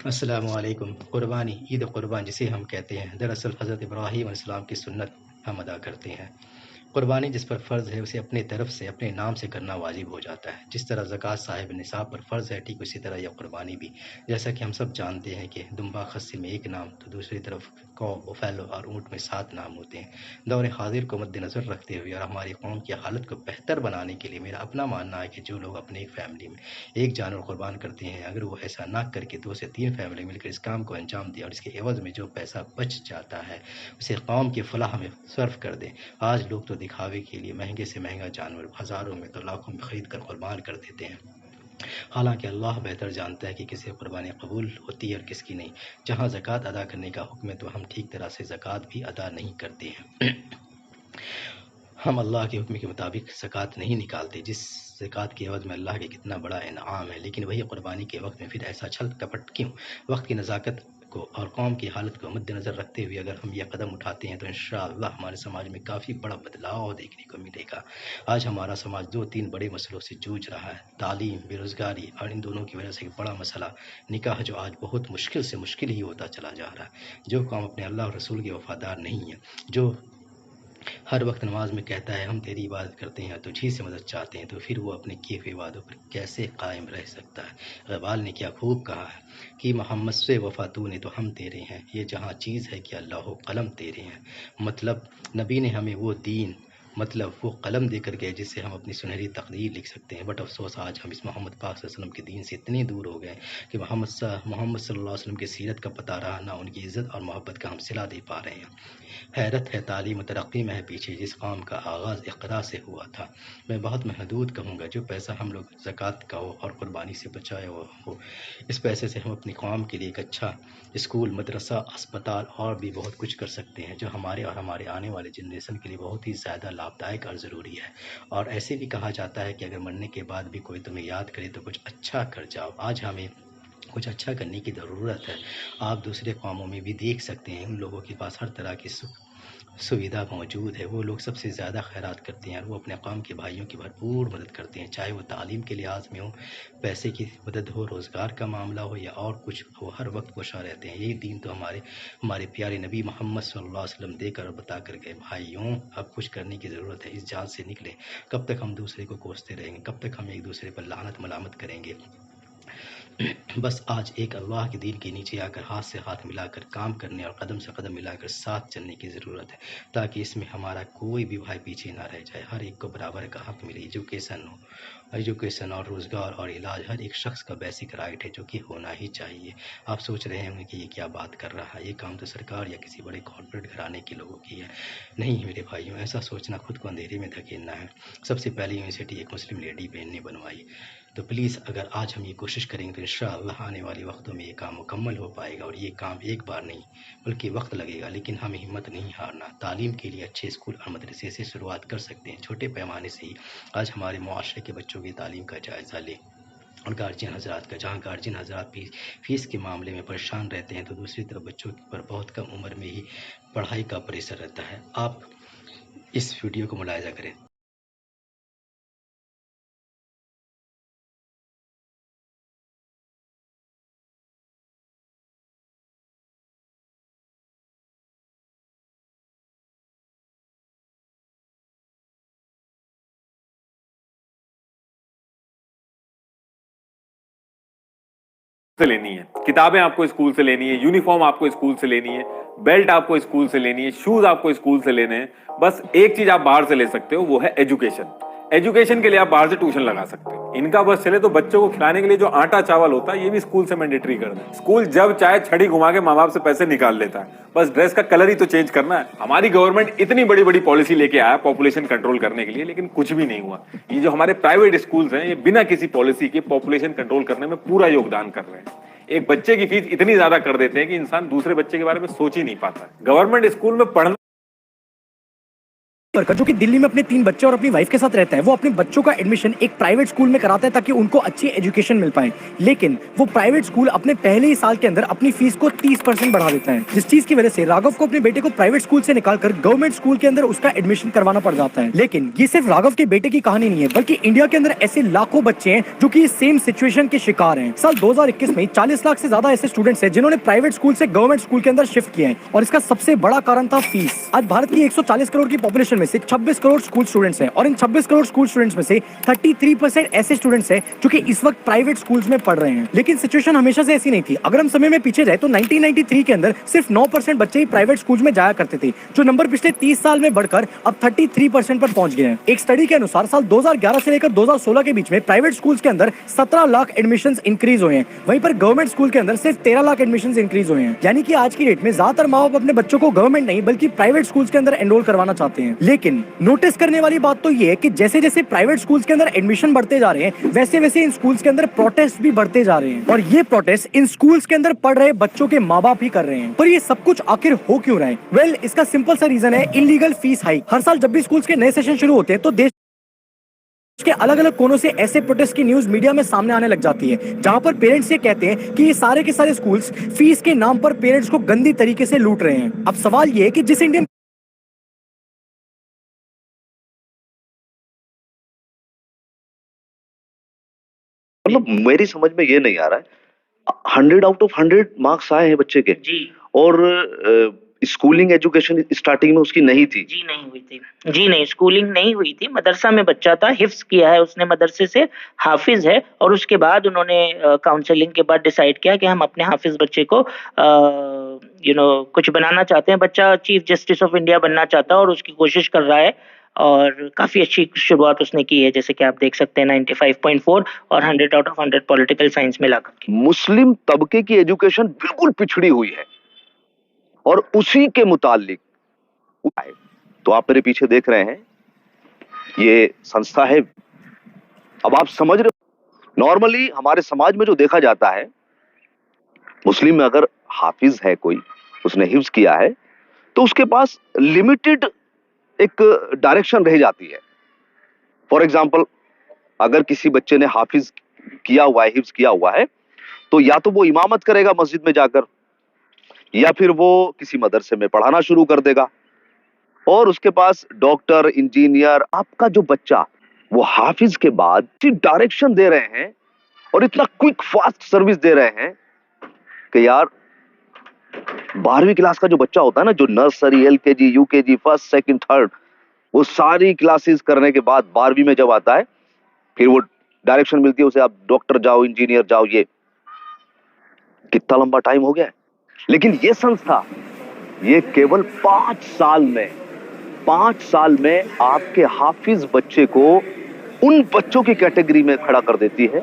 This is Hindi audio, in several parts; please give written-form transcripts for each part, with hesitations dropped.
अस्सलामुअलैकुम। क़ुरबानी, ईद क़ुरबान जिसे हम कहते हैं, दरअसल हज़रत इब्राहीम अलैहिस्सलाम की सुन्नत हम अदा करते हैं। क़ुरबानी जिस पर फ़र्ज़ है उसे अपनी तरफ से अपने नाम से करना वाजिब हो जाता है। जिस तरह ज़कात साहिब निसाब पर फ़र्ज़ है, ठीक उसी तरह यह क़ुरबानी भी। जैसा कि हम सब जानते हैं कि दुम्बा खस्सी में 1 नाम, तो दूसरी तरफ कौ, बुफ़ैलो और ऊँट में 7 नाम होते हैं। दौर हाज़िर को मद्देनज़र रखते हुए और हमारी कौम की हालत को बेहतर बनाने के लिए मेरा अपना मानना है कि जो लोग अपने एक फ़ैमिली में एक जानवर क़ुरबान करते हैं, अगर वो ऐसा ना करके 2 से 3 फ़ैमिली मिलकर इस काम को अंजाम दें और इसके एवज़ में जो पैसा बच जाता है, उसे कौम की फ़लाह में सर्फ़ कर दें। आज लोग तो दिखावे के लिए महंगे से महंगा जानवर हज़ारों में तो लाखों में ख़रीद कर क़ुरबान कर देते हैं। हालाँकि अल्लाह बेहतर जानता है कि किसे क़ुरबानी कबूल होती है और किसकी नहीं। जहाँ ज़कात अदा करने का हुक्म है, तो हम ठीक तरह से ज़कात भी अदा नहीं करते हैं। हम अल्लाह के हुक्म के मुताबिक ज़कात नहीं निकालते, जिस ज़कात के एवज़ में अल्लाह के कितना बड़ा इनाम है। लेकिन वही क़ुरबानी के वक़्त में फिर ऐसा छल कपट क्यों? वक़्त की नज़ाकत को और कौम की हालत को मद्देनज़र रखते हुए अगर हम यह कदम उठाते हैं, तो इंशाअल्लाह हमारे समाज में काफ़ी बड़ा बदलाव देखने को मिलेगा। आज हमारा समाज 2-3 बड़े मसलों से जूझ रहा है। तालीम, बेरोज़गारी और इन दोनों की वजह से एक बड़ा मसला निकाह, जो आज बहुत मुश्किल से मुश्किल ही होता चला जा रहा है। जो कौम अपने अल्लाह और रसूल के वफ़ादार नहीं है, जो हर वक्त नमाज में कहता है हम तेरी इबादत करते हैं, तुझी से मदद चाहते हैं, तो फिर वो अपने किए हुए वादों पर कैसे कायम रह सकता है? इक़बाल ने क्या खूब कहा है कि मोहम्मद से वफ़ा तूने तो हम तेरे हैं, ये जहाँ चीज़ है कि अल्लाहो कलम तेरे हैं। मतलब नबी ने हमें वो दीन, मतलब वो कलम देकर गए जिससे हम अपनी सुनहरी तकदीर लिख सकते हैं। बट अफ़सोस आज हम इस मोहम्मद पाक सल्लल्लाहु अलैहि वसल्लम के दीन से इतने दूर हो गए कि मोहम्मद सल्लल्लाहु अलैहि वसल्लम की सीरत का पता रहा, ना उनकी इज़्ज़त और मोहब्बत का हम सिला दे पा रहे हैं। हैरत है, तालीम और तरक्की में है पीछे, जिस काम का आगाज़ इक़रा से हुआ था। मैं बहुत महदूद कहूँगा, जो पैसा हम लोग ज़कात का हो और क़ुरबानी से बचाया हुआ हो, इस पैसे से हम अपनी कौम के लिए एक अच्छा स्कूल, मदरसा, अस्पताल और भी बहुत कुछ कर सकते हैं, जो हमारे और हमारे आने वाले जनरेशन के लिए बहुत ही ज़्यादा लाभदायक और ज़रूरी है। और ऐसे भी कहा जाता है कि अगर मरने के बाद भी कोई तुम्हें याद करे, तो कुछ अच्छा कर जाओ। आज हमें कुछ अच्छा करने की ज़रूरत है। आप दूसरे कौमों में भी देख सकते हैं, उन लोगों के पास हर तरह की सुविधा मौजूद है। वो लोग सबसे ज़्यादा खैरात करते हैं और वो अपने कौम के भाइयों की भरपूर मदद करते हैं, चाहे वो तालीम के लिहाज में हो, पैसे की मदद हो, रोज़गार का मामला हो या और कुछ हो, हर वक्त कोशा रहते हैं। यही दीन तो हमारे प्यारे नबी मोहम्मद सल्लल्लाहु अलैहि वसल्लम देकर और बता कर गए। भाइयों, अब कुछ करने की ज़रूरत है, इस जाल से निकलें। कब तक हम दूसरे को कोसते रहेंगे? कब तक हम एक दूसरे पर लानत मलामत करेंगे? बस आज एक अल्लाह के दीन के नीचे आकर हाथ से हाथ मिलाकर काम करने और कदम से कदम मिलाकर साथ चलने की ज़रूरत है, ताकि इसमें हमारा कोई भी भाई पीछे ना रह जाए। हर एक को बराबर का हक मिले। एजुकेशन और रोज़गार और इलाज हर एक शख्स का बेसिक राइट है, जो कि होना ही चाहिए। आप सोच रहे होंगे कि ये क्या बात कर रहा है, ये काम तो सरकार या किसी बड़े कॉर्पोरेट घराने के लोगों की है। नहीं मेरे भाइयों, ऐसा सोचना खुद को अंधेरे में धकेलना है। सबसे पहली यूनिवर्सिटी एक मुस्लिम लेडी बहन ने बनवाई, तो प्लीज़ अगर आज हम ये कोशिश करेंगे, तो इंशाअल्लाह आने वाले वक्तों में ये काम मुकम्मल हो पाएगा। और ये काम एक बार नहीं, बल्कि वक्त लगेगा, लेकिन हमें हिम्मत नहीं हारना। तालीम के लिए अच्छे स्कूल और मदरसे से शुरुआत कर सकते हैं, छोटे पैमाने से ही। आज हमारे मुआशरे के बच्चों की तालीम का जायज़ा लें, और गार्जियन हज़रात का, जहाँ गार्जियन हज़रात भी फ़ीस के मामले में परेशान रहते हैं, तो दूसरी तरफ बच्चों पर बहुत कम उम्र में ही पढ़ाई का प्रेशर रहता है। आप इस वीडियो को मुलाहिज़ा करें। से लेनी है, किताबें आपको स्कूल से लेनी है, यूनिफॉर्म आपको स्कूल से लेनी है, बेल्ट आपको स्कूल से लेनी है, शूज आपको स्कूल से लेने हैं। बस एक चीज आप बाहर से ले सकते हो, वो है एजुकेशन। एजुकेशन के लिए आप बाहर से ट्यूशन लगा सकते हो। इनका बस चले तो बच्चों को खिलाने के लिए जो आटा चावल होता है, ये भी स्कूल से मैंडेटरी कर दें। स्कूल जब चाहे छड़ी घुमा के माँ बाप से पैसे निकाल लेता है, बस ड्रेस का कलर ही तो चेंज करना है। हमारी गवर्नमेंट इतनी बड़ी बड़ी पॉलिसी लेके आया पॉपुलेशन कंट्रोल करने के लिए, लेकिन कुछ भी नहीं हुआ। ये जो हमारे प्राइवेट स्कूल्स हैं, ये बिना किसी पॉलिसी के पॉपुलेशन कंट्रोल करने में पूरा योगदान कर रहे हैं। एक बच्चे की फीस इतनी ज्यादा कर देते हैं कि इंसान दूसरे बच्चे के बारे में सोच ही नहीं पाता। गवर्नमेंट स्कूल में पढ़ना वर्कर जो कि दिल्ली में अपने 3 बच्चे और अपनी वाइफ के साथ रहता है, वो अपने बच्चों का एडमिशन एक प्राइवेट स्कूल में कराता है ताकि उनको अच्छी एजुकेशन मिल पाए। लेकिन वो प्राइवेट स्कूल अपने पहले ही साल के अंदर अपनी फीस को 30% बढ़ा देता है, जिस चीज की वजह से राघव को अपने बेटे को प्राइवेट स्कूल से निकालकर गवर्नमेंट स्कूल के अंदर उसका एडमिशन करवाना पड़ जाता है। लेकिन ये सिर्फ राघव के बेटे की कहानी नहीं है, बल्कि इंडिया के अंदर ऐसे लाखों बच्चे हैं जो कि सेम सिचुएशन के शिकार हैं। साल 2021 में 40 लाख से ज्यादा ऐसे स्टूडेंट्स हैं जिन्होंने प्राइवेट स्कूल से गवर्नमेंट स्कूल के अंदर शिफ्ट किए हैं, और इसका सबसे बड़ा कारण था फीस। आज भारत की 140 करोड़ की पॉपुलेशन में से 26 करोड़ स्कूल स्टूडेंट्स हैं, और इन 26 करोड़ स्कूल स्टूडेंट्स में से 33% ऐसे स्टूडेंट्स हैं जो कि इस वक्त प्राइवेट स्कूल्स में पढ़ रहे हैं। लेकिन सिचुएशन हमेशा से ऐसी नहीं थी। अगर हम समय में पीछे जाए तो 1993 के अंदर सिर्फ 9% बच्चे ही प्राइवेट स्कूल्स में जाया करते थे, जो नंबर पिछले 30 साल में बढ़कर अब 33% पर पहुंच गए हैं। एक स्टडी के अनुसार साल 2011 से लेकर 2016 के बीच में प्राइवेट स्कूल्स के अंदर 17 लाख एडमिशंस इंक्रीज हुए हैं, वहीं पर गवर्नमेंट स्कूल के अंदर सिर्फ 13 लाख एडमिशंस इंक्रीज हुए हैं। यानी कि आज की डेट में ज्यादातर माँ बाप अपने बच्चों को गवर्नमेंट नहीं बल्कि प्राइवेट स्कूल्स के अंदर एनरोल करवाना चाहते हैं। लेकिन नोटिस करने वाली बात तो ये है कि जैसे जैसे प्राइवेट स्कूल्स के अंदर एडमिशन बढ़ते जा रहे हैं, वैसे वैसे इन स्कूल्स के अंदर प्रोटेस्ट भी बढ़ते जा रहे हैं, और ये प्रोटेस्ट इन स्कूल्स के अंदर पढ़ रहे बच्चों के माँ बाप ही कर रहे हैं। पर ये सब कुछ आखिर हो क्यों रहा है? वेल, इसका सिंपल सा रीजन है इलीगल फीस हाइक। हर साल जब भी स्कूल्स के नए सेशन शुरू होते हैं तो देश के अलग अलग कोनों से ऐसे प्रोटेस्ट की न्यूज मीडिया में सामने आने लग जाती है, जहां पर पेरेंट्स ये कहते हैं कि ये सारे के सारे स्कूल्स फीस के नाम पर पेरेंट्स को गंदी तरीके से लूट रहे हैं। अब सवाल ये है कि जिस इंडियन मतलब मेरी समझ में ये नहीं आ रहा है, 100 आउट ऑफ 100 मार्क्स आए हैं बच्चे के जी और स्कूलिंग एजुकेशन स्टार्टिंग में उसकी नहीं थी। जी नहीं हुई थी। जी नहीं, स्कूलिंग नहीं हुई थी। मदरसा में बच्चा था, हिफ्ज किया है उसने मदरसे से, हाफिज है, और उसके बाद उन्होंने काउंसलिंग के बाद डिसाइड किया कि हम अपने हाफिज बच्चे को कुछ बनाना चाहते हैं। बच्चा चीफ जस्टिस ऑफ इंडिया बनना चाहता है और उसकी कोशिश कर रहा है, और काफी अच्छी शुरुआत उसने की है, जैसे कि आप देख सकते हैं 95.4 और 100 आउट ऑफ 100 पॉलिटिकल साइंस में लाकर के। मुस्लिम तबके की एजुकेशन बिल्कुल पिछड़ी हुई है और उसी के मुतालिक तो आप मेरे पीछे देख रहे हैं, ये संस्था है। अब आप समझ रहे हो, नॉर्मली हमारे समाज में जो देखा जाता है, मुस्लिम में अगर हाफिज है कोई, उसने हिफ्ज किया है, तो उसके पास लिमिटेड एक डायरेक्शन रह जाती है। फॉर एग्जाम्पल, अगर किसी बच्चे ने हाफिज किया हुआ है, हिफ्ज किया हुआ है, तो या तो वो इमामत करेगा मस्जिद में जाकर, या फिर वो किसी मदरसे में पढ़ाना शुरू कर देगा, और उसके पास डॉक्टर, इंजीनियर। आपका जो बच्चा वो हाफिज के बाद डायरेक्शन दे रहे हैं और इतना क्विक फास्ट सर्विस दे रहे हैं कि यार 12वीं क्लास का जो बच्चा होता है ना, जो nursery, LKG, UKG, first, second, third, वो सारी क्लासेस करने के बाद 12वीं में जब आता है, फिर वो डायरेक्शन मिलती है उसे, आप डॉक्टर जाओ, इंजीनियर जाओ। ये कितना लंबा टाइम हो गया है। लेकिन ये संस्था, ये केवल 5 साल में आपके हाफिज बच्चे को उन बच्चों की कैटेगरी में खड़ा कर देती है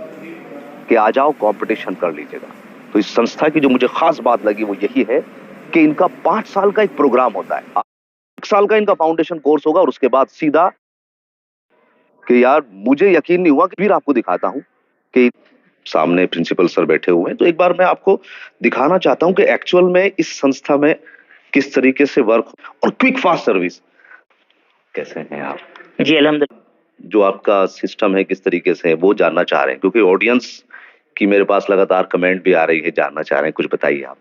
कि आ जाओ कंपटीशन कर लीजिएगा। तो इस संस्था की जो मुझे खास बात लगी वो यही है कि इनका 5 साल का एक प्रोग्राम होता है। 1 साल का इनका फाउंडेशन कोर्स होगा और उसके बाद सीधा, कि यार मुझे यकीन नहीं हुआ कि फिर आपको दिखाता हूं कि सामने प्रिंसिपल सर बैठे हुए हैं, तो एक बार मैं आपको दिखाना चाहता हूं कि एक्चुअल में इस संस्था में किस तरीके से वर्क और क्विक फास्ट सर्विस कैसे हैं आप। जी अल्हम्दुलिल्लाह। जो आपका सिस्टम है किस तरीके से है वो जानना चाह रहे हैं, क्योंकि ऑडियंस की मेरे पास लगातार कमेंट भी आ रही है, जानना चाह रहे हैं, कुछ बताइए आप।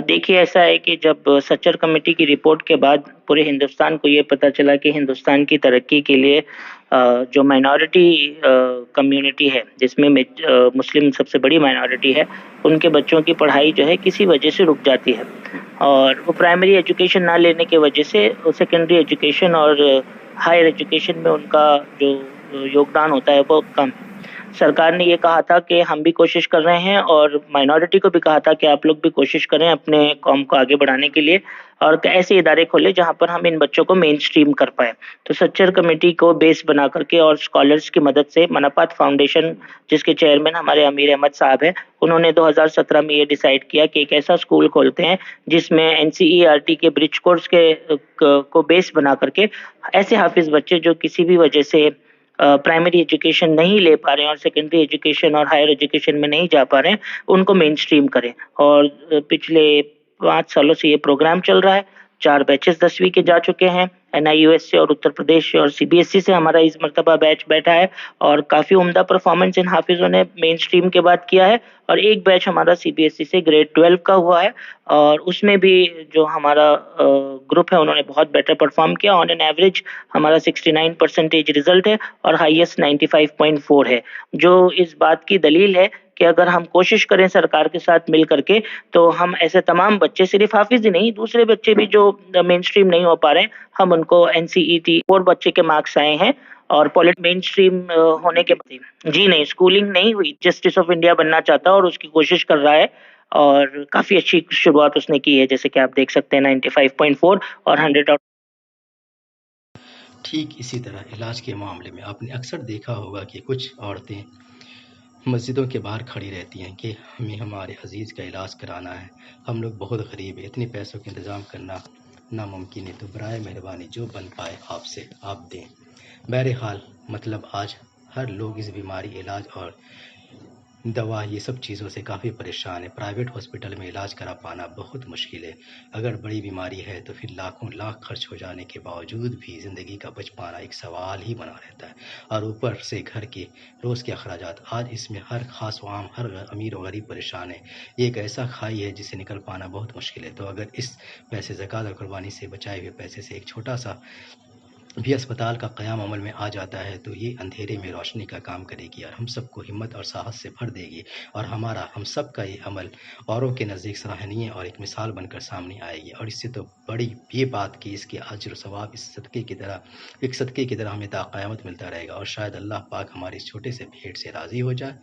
देखिए, ऐसा है कि जब सच्चर कमेटी की रिपोर्ट के बाद पूरे हिंदुस्तान को ये पता चला कि हिंदुस्तान की तरक्की के लिए जो माइनॉरिटी कम्युनिटी है, जिसमें मुस्लिम सबसे बड़ी माइनॉरिटी है, उनके बच्चों की पढ़ाई जो है किसी वजह से रुक जाती है, और वो प्राइमरी एजुकेशन ना लेने की वजह से सेकेंडरी एजुकेशन और हायर एजुकेशन में उनका जो योगदान होता है वो कम। सरकार ने ये कहा था कि हम भी कोशिश कर रहे हैं, और माइनॉरिटी को भी कहा था कि आप लोग भी कोशिश करें अपने कौम को आगे बढ़ाने के लिए, और ऐसे इदारे खोले जहां पर हम इन बच्चों को मेन स्ट्रीम कर पाए। तो सच्चर कमेटी को बेस बना करके और स्कॉलर्स की मदद से मनापात फाउंडेशन, जिसके चेयरमैन हमारे अमीर अहमद साहब हैं, उन्होंने 2017 में ये डिसाइड किया कि एक ऐसा स्कूल खोलते हैं जिसमें NCERT के ब्रिज कोर्स को बेस बना करके ऐसे हाफिज बच्चे जो किसी भी वजह से प्राइमरी एजुकेशन नहीं ले पा रहे हैं और सेकेंडरी एजुकेशन और हायर एजुकेशन में नहीं जा पा रहे हैं, उनको मेन स्ट्रीम करें। और पिछले 5 सालों से ये प्रोग्राम चल रहा है। 4 बैचेस 10वीं के जा चुके हैं, NIUS से और उत्तर प्रदेश और CBSE से हमारा इस मर्तबा बैच बैठा है और काफ़ी उम्दा परफॉर्मेंस इन हाफिज़ों ने मेन स्ट्रीम के बाद किया है। और एक बैच हमारा CBSE से ग्रेड 12 का हुआ है और उसमें भी जो हमारा ग्रुप है उन्होंने बहुत बेटर परफॉर्म किया। ऑन एन एवरेज हमारा 69% रिजल्ट है और हाईएस्ट 95.4 है, जो इस बात की दलील है कि अगर हम कोशिश करें सरकार के साथ मिल करके तो हम ऐसे तमाम बच्चे, सिर्फ हाफिज ही नहीं दूसरे बच्चे भी जो मेन स्ट्रीम नहीं हो पा रहे हैं, हम उनको NCET और बच्चे के मार्क्स आए हैं और पॉलिट मेन स्ट्रीम होने के बाद जी नहीं, स्कूलिंग नहीं हुई, जस्टिस ऑफ इंडिया बनना चाहता है और उसकी कोशिश कर रहा है और काफी अच्छी शुरुआत उसने की है, जैसे कि आप देख सकते हैं 95.4 और 100 ठीक इसी तरह इलाज के मामले में आपने अक्सर देखा होगा कि कुछ औरतें मस्जिदों के बाहर खड़ी रहती हैं कि हमें हमारे अजीज़ का इलाज कराना है, हम लोग बहुत गरीब हैं, इतने पैसों का इंतज़ाम करना नामुमकिन है, तो बराए मेहरबानी जो बन पाए आपसे आप दें। बहरहाल मतलब आज हर लोग इस बीमारी, इलाज और दवा ये सब चीज़ों से काफ़ी परेशान है। प्राइवेट हॉस्पिटल में इलाज करा पाना बहुत मुश्किल है। अगर बड़ी बीमारी है तो फिर लाखों लाख खर्च हो जाने के बावजूद भी ज़िंदगी का बच पाना एक सवाल ही बना रहता है और ऊपर से घर के रोज़ के अखराजात। आज इसमें हर ख़ास व आम, हर अमीर और गरीब परेशान है। ये एक ऐसा खाई है जिससे निकल पाना बहुत मुश्किल है। तो अगर इस पैसे ज़कात और कुर्बानी से बचाए हुए पैसे से एक छोटा सा भी अस्पताल का क़याम अमल में आ जाता है तो ये अंधेरे में रोशनी का काम करेगी और हम सबको हिम्मत और साहस से भर देगी और हम सब का ये अमल औरों के नज़दीक सराहनीय और एक मिसाल बनकर सामने आएगी। और इससे तो बड़ी ये बात कि इसके अजर सवाब इस सदक़े की तरह हमें ता क़यामत मिलता रहेगा और शायद अल्लाह पाक हमारे इस छोटे से भेंट से राज़ी हो जाए।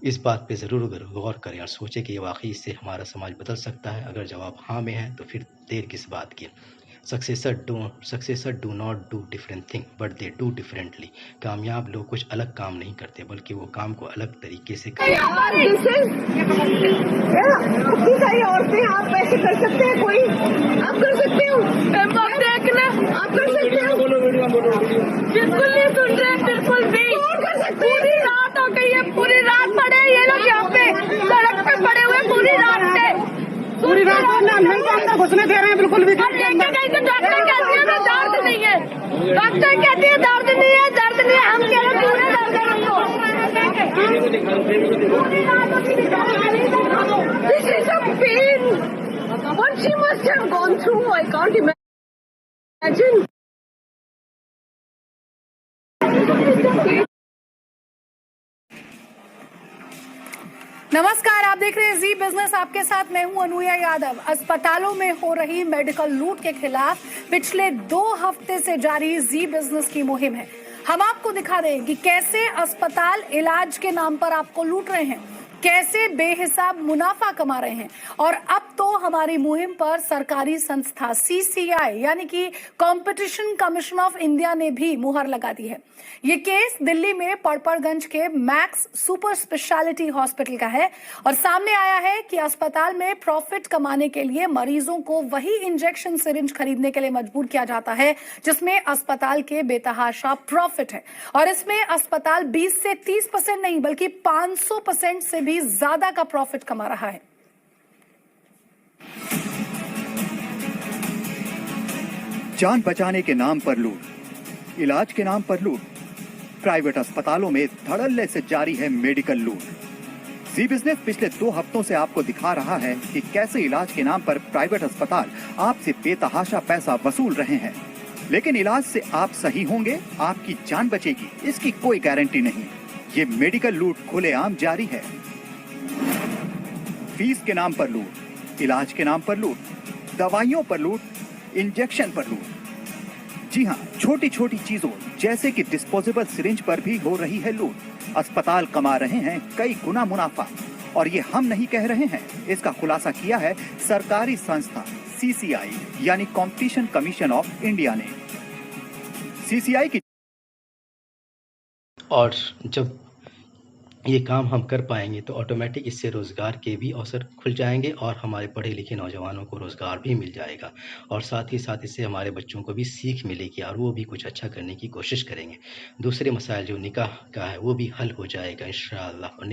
इस बात पे ज़रूर गौर करें और सोचें कि वाकई इससे हमारा समाज बदल सकता है। अगर जवाब हाँ में है तो फिर देर किस बात की। Successor do not do different thing but they do differently. कामयाब लोग कुछ अलग काम नहीं करते बल्कि वो काम को अलग तरीके से करते हैं। सारी औरतें आप वैसे कर सकते हैं, कोई आप कर सकते हो, आप कर सकते हो। बिल्कुल नहीं सुन रहे, बिल्कुल भी पूरी रात हो गई है, पूरी रात पड़े ये लोग यहाँ पे सड़क पे पड़े हुए पूरी रात से, पूरी रात अंदर घुसने दे रहे हैं बिल्कुल भी। डॉक्टर कहते हैं दर्द नहीं है, डॉक्टर कहते हैं दर्द नहीं है, दर्द नहीं है, हम कह रहे पूरे दर्द This is a pain. What she must have gone through, I can't imagine. नमस्कार, आप देख रहे हैं जी बिजनेस, आपके साथ मैं हूं अनुया यादव। अस्पतालों में हो रही मेडिकल लूट के खिलाफ पिछले 2 हफ्ते से जारी जी बिजनेस की मुहिम है। हम आपको दिखा रहे हैं कि कैसे अस्पताल इलाज के नाम पर आपको लूट रहे हैं, कैसे बेहिसाब मुनाफा कमा रहे हैं। और अब तो हमारी मुहिम पर सरकारी संस्था CCI यानी कि कंपटीशन कमीशन ऑफ इंडिया ने भी मुहर लगा दी है। ये केस दिल्ली में पड़पड़गंज के मैक्स सुपर स्पेशलिटी हॉस्पिटल का है और सामने आया है कि अस्पताल में प्रॉफिट कमाने के लिए मरीजों को वही इंजेक्शन सिरिंज खरीदने के लिए मजबूर किया जाता है जिसमें अस्पताल के बेतहाशा प्रॉफिट है। और इसमें अस्पताल 20 से 30% नहीं बल्कि 500% से भी ज्यादा का प्रॉफिट कमा रहा है। जान बचाने के नाम पर लूट, इलाज के नाम पर लूट, प्राइवेट अस्पतालों में धड़ल्ले से जारी है मेडिकल लूट। जी बिजनेस पिछले 2 हफ्तों से आपको दिखा रहा है कि कैसे इलाज के नाम पर प्राइवेट अस्पताल आपसे बेतहाशा पैसा वसूल रहे हैं। लेकिन इलाज से आप सही होंगे, आपकी जान बचेगी, इसकी कोई गारंटी नहीं। ये मेडिकल लूट खुलेआम जारी है। फीस के नाम पर लूट, इलाज के नाम पर लूट, दवाइयों पर लूट, इंजेक्शन पर लूट। जी हाँ, छोटी छोटी चीजों जैसे कि डिस्पोजेबल सिरिंज पर भी हो रही है लूट। अस्पताल कमा रहे हैं कई गुना मुनाफा और ये हम नहीं कह रहे हैं, इसका खुलासा किया है सरकारी संस्था CCI यानी कंपटीशन कमीशन ऑफ इंडिया ने। CCI की और जब ये काम हम कर पाएंगे तो ऑटोमेटिक इससे रोज़गार के भी अवसर खुल जाएंगे और हमारे पढ़े लिखे नौजवानों को रोज़गार भी मिल जाएगा और साथ ही साथ इससे हमारे बच्चों को भी सीख मिलेगी और वो भी कुछ अच्छा करने की कोशिश करेंगे। दूसरे मसाइल जो निकाह का है वो भी हल हो जाएगा इंशाअल्लाह और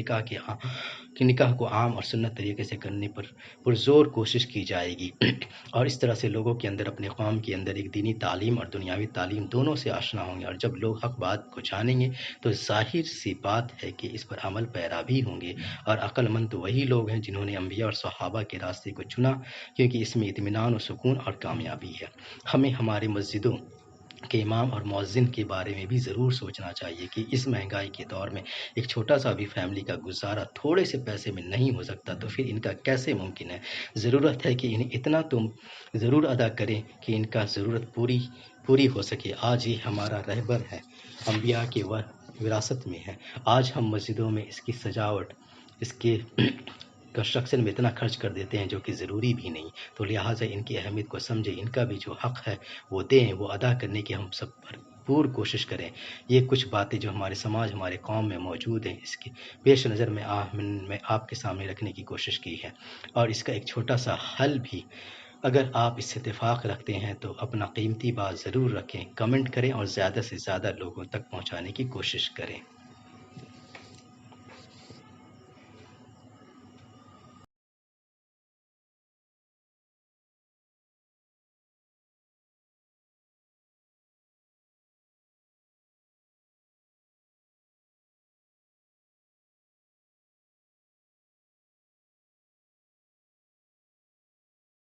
निकाह को आम और सुन्नत तरीके से करने पर पुरज़ोर कोशिश की जाएगी और इस तरह से लोगों के अंदर अपने कौम के अंदर एक दीनी तालीम और दुनियावी तालीम दोनों से आशना होंगे और जब लोग हक़ बात को जानेंगे तो ज़ाहिर सी बात है कि इस पर अमल पैरा भी होंगे और अक्लमंद तो वही लोग हैं जिन्होंने अंबिया और सहाबा के रास्ते को चुना, क्योंकि इसमें इत्मीनान और सुकून और कामयाबी है। हमें हमारे मस्जिदों के इमाम और मौज़िन के बारे में भी ज़रूर सोचना चाहिए कि इस महंगाई के दौर में एक छोटा सा भी फैमिली का गुजारा थोड़े से पैसे में नहीं हो सकता तो फिर इनका कैसे मुमकिन है। ज़रूरत है कि इन्हें इतना तुम ज़रूर अदा करें कि इनका ज़रूरत पूरी हो सके। आज ये हमारा रहबर है, अंबिया के विरासत में है। आज हम मस्जिदों में इसकी सजावट, इसके कंस्ट्रक्शन में इतना खर्च कर देते हैं जो कि ज़रूरी भी नहीं। तो लिहाजा इनकी अहमियत को समझें, इनका भी जो हक़ है वो दें, वो अदा करने की हम सब भरपूर कोशिश करें। ये कुछ बातें जो हमारे समाज, हमारे कौम में मौजूद हैं, इसके पेश नज़र में आपके सामने रखने की कोशिश की है और इसका एक छोटा सा हल भी अगर आप इससे इत्तेफाक रखते हैं तो अपना कीमती बात ज़रूर रखें, कमेंट करें और ज़्यादा से ज़्यादा लोगों तक पहुँचाने की कोशिश करें।